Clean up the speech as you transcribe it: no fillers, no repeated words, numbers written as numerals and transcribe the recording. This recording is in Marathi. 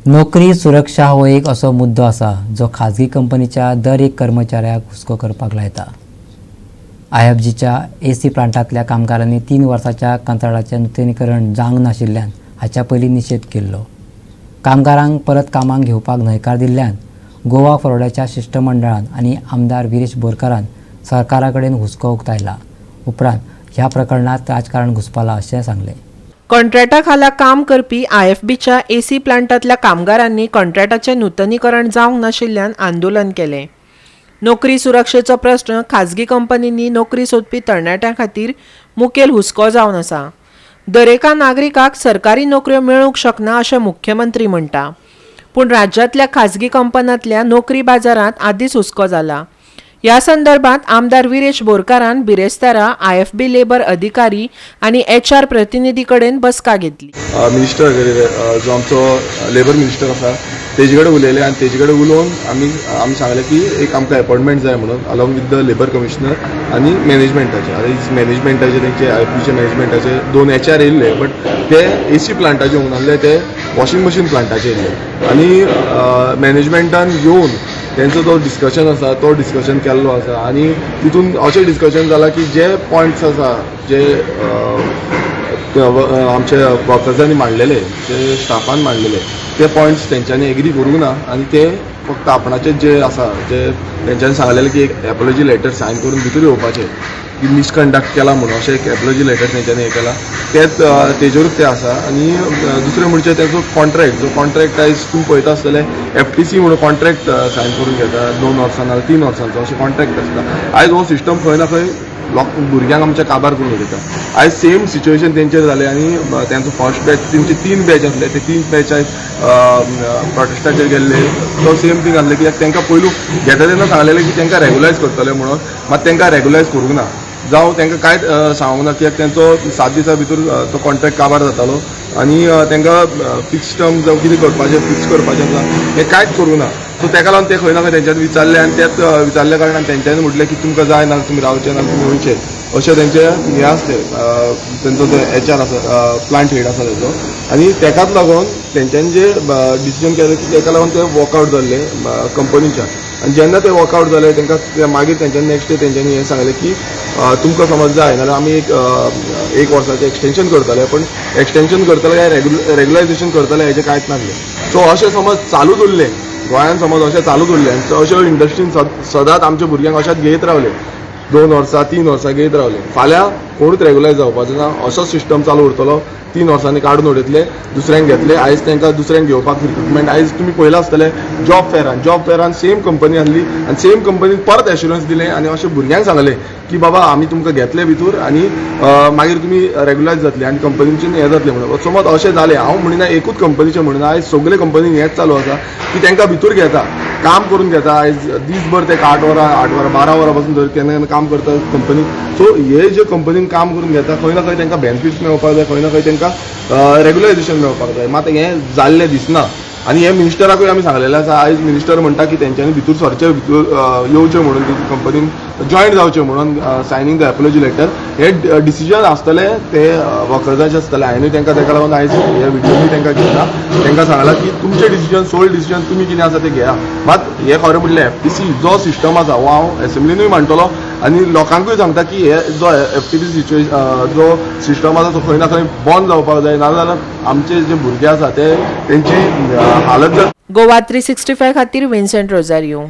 नोकरी सुरक्षा हो एक असो मुद्दो आसा जो खाजगी कंपनीच्या दर एक कर्मचाऱ्याक हुस्को करपाक लायता। आयएफजीच्या एसी प्लांटांतल्या कामगारांनी 3 वर्सांच्या कंत्राटाचें नूतनीकरण जावंक नाशिल्ल्यान हाच्या पयलीं निशेध केल्लो। कामगारांक परत कामाक घेवपाक न्हयकार दिल्ल्यान गोवा फॉरवर्डाच्या शिष्टमंडळान आनी आमदार विरेश बोरकारान सरकारा कडेन हुस्को उक्तायला। उपरांत ह्या प्रकरणात राजकारण घुसपलां अशें सांगलें। कॉन्ट्रॅक्टा खाला काम करपी आयएफबीच्या एसी प्लांटांतल्या कामगारांनी कॉन्ट्रॅक्टाचें नूतनीकरण जावंक नाशिल्ल्यान आंदोलन केलें। नोकरी सुरक्षेचो प्रस्न खाजगी कंपनींनी नोकरी सोदपी तरणाट्यां खातीर मुखेल हुस्को जावन आसा। दरेका नागरिकाक सरकारी नोकऱ्यो मेळूंक शकना अशें मुख्यमंत्री म्हणटा, पूण राज्यांतल्या खाजगी कंपन्यांतल्या नोकरी बाजारांत आदींच हुस्को जाला। ह्या संदर्भात आमदार विरेश बोरकारान बिरेस्तारा आयएफबी लेबर अधिकारी आनी HR प्रतिनिधी कडेन बसका घेतली। मिनिस्टर जो आमचो लेबर मिनिस्टर आसा तेजे कडेन उलयले आनी तेजे कडेन उलोवन आमी सांगलें की एक आमकां अपॉइंटमेंट जाय म्हणून along with the labour commissioner आनी मॅनेजमेंटाचे। आतां मॅनेजमेंटाचे तेंचे आयएफबीचे मॅनेजमेंटाचे 2 HR येयल्ले, बट ते एसी प्लांटाचे म्हणून आसले, ते वॉशिंग मशीन प्लांटाचे येयल्ले आनी मॅनेजमेंटान येवन तेंचो जो डिस्कशन आसा तो डिस्कशन केल्लो आसा आनी तितून अशें डिस्कशन जालां की जे पॉयंट्स आसा जे आमचे वर्कर्सांनी मांडलेले, जे स्टाफान मांडलेले, ते पॉयंट्स तेंच्यांनी एग्री करूंक ना आनी ते फक्त आपणाचे जे आसा जे तेंच्यांनी सांगलेलें की एक एपॉलॉजी लेटर सायन करून भितर येवपाचें की मिसकंडक्ट केला म्हणून अशें एक एपॉलॉजी लेटर तेंच्यांनी हें केला, तेच तेजेरूच ते आसा। आनी दुसरें म्हणजे तेचो कॉन्ट्रॅक्ट, जो कॉन्ट्रॅक्ट आयज तुम्ही पळयता आसतले FTC म्हणून कॉन्ट्रॅक्ट सायन करून घेता 2 वर्सां ना 3 वर्सांचो अशें कॉन्ट्रॅक्ट आसता। आयज हो सिस्टम खंय ना खंय भुरग्यांक आमच्या काबार करून उडयता। आयज सेम सिच्युएशन तेंचेर जालें आनी तेंचो फर्स्ट बॅच, तेंचे 3 बॅच आसले, ते 3 बॅच आयज प्रोटेस्टाचेर गेल्ले। तो सेम थिंग आसलें कित्याक तेंकां पयलू घेता तेन्ना सांगलेलें की तेंकां रेगुलायज करतले म्हणून, मात तेंकां रेगुलायज करूंक ना, जावं तेंकां कांयच सांगूंक ना कित्याक तेंचो 7 दिसां भितर तो कॉन्ट्रॅक्ट काबार जातालो आनी तेंकां फिक्स टर्म जावं कितें करपाचें फिक्स करपाचें आसा हें कांयच करूंक ना। सो तेका लागून ते खंय ना खंय तेंच्यांनी विचारले आनी तेच विचारल्या कारणान तेंच्यांनी म्हटलें की तुमकां जाय ना तुमी रावचे ना तुमी वयचे अशें तेंचे हें आसलें। तेंचो जो HR आसा प्लांट हेड आसा तेजो, आनी तेकाच लागून तेंच्यांनी जे डिसिजन केलें की तेका लागून ते वॉकआउट जाल्ले कंपनीच्या। आनी जेन्ना ते वॉकआउट जाले तेंकां मागीर तेंच्यांनी नेक्स्ट डे तेंच्यांनी हें सांगलें की तुमकां समज जाय नाल्यार आमी एक वर्साचें एक्सटेंशन करतले, पण एक्सटेंशन करतले काय रेगुलायझेशन करतले हेजें कांयच नासलें। सो अशें समज चालूच उरलें गोंयांत, समज अशें चालूच उरलें, अशें इंडस्ट्रीन सदांच आमच्या भुरग्यांक अशेंच घेयत रावले, 2 वर्सां 3 वर्सां घेयत रावले। फाल्यां कोणूच रेगुलायज जावपाचो ना, असोच सिस्टम चालू उरतलो। 3 वर्सांनी काडून उडयतले, दुसऱ्यांक घेतले। आयज तेंकां दुसऱ्यांक घेवपाक रिक्रुटमेंट, आयज तुमी पळयलां आसतलें जॉब फेरान सेम कंपनी आसली आनी सेम कंपनीन परत एश्युरन्स दिलें आनी अशें भुरग्यांक सांगलें की बाबा आमी तुमकां घेतले भितर आनी मागीर तुमी रेगुलायज जातले आनी कंपनीचें हें जातलें म्हणून। समज अशें जालें, हांव म्हणिना एकूच कंपनीचें म्हणिना, आयज सगळे कंपनीन हेंच चालू आसा की तेंकां भितर घेता, काम करून घेता। आयज दीसभर ते 8 वरां 12 वरां पासून धर केन्ना केन्ना काम करता कंपनी। सो हे जे कंपनीन काम करून घेता खंय ना खंय तेंकां बेनिफिट्स मेळपाक जाय, खंय ना खंय तेंकां रेगुलायझेशन मेळपाक जाय, मात हें जाल्लें दिसना। आनी हे मिनिस्टराकूय आमी सांगलेलें आसा। आयज मिनिस्टर म्हणटा की तेंच्यांनी भितर सरचे, येवचें म्हणून कंपनीन जॉयन जावचें म्हणून सायनींग द एपॉलॉजी लेटर। हे डिसिजन आसतलें ते वर्कर्साचें आसतलें। हांवेंय तेंकां तेका लागून आयज हे व्हिडिओ तेंकां घेतला, तेंकां सांगलां की तुमचें डिसिजन सोल डिसिजन तुमी कितें आसा तें घेया, मात हें खरें म्हणलें FTC जो सिस्टम आसा हो हांव एसेंब्लीनूय मांडटलो आनी लोकांकूय सांगता की हे जो FTC जो सिस्टम आसा तो खंय ना खंय बंद जावपाक जाय, नाजाल्यार आमचे जे भुरगे आसा ते तेंची हालत गोवा 365 खातीर विन्सेंट रोजारियो।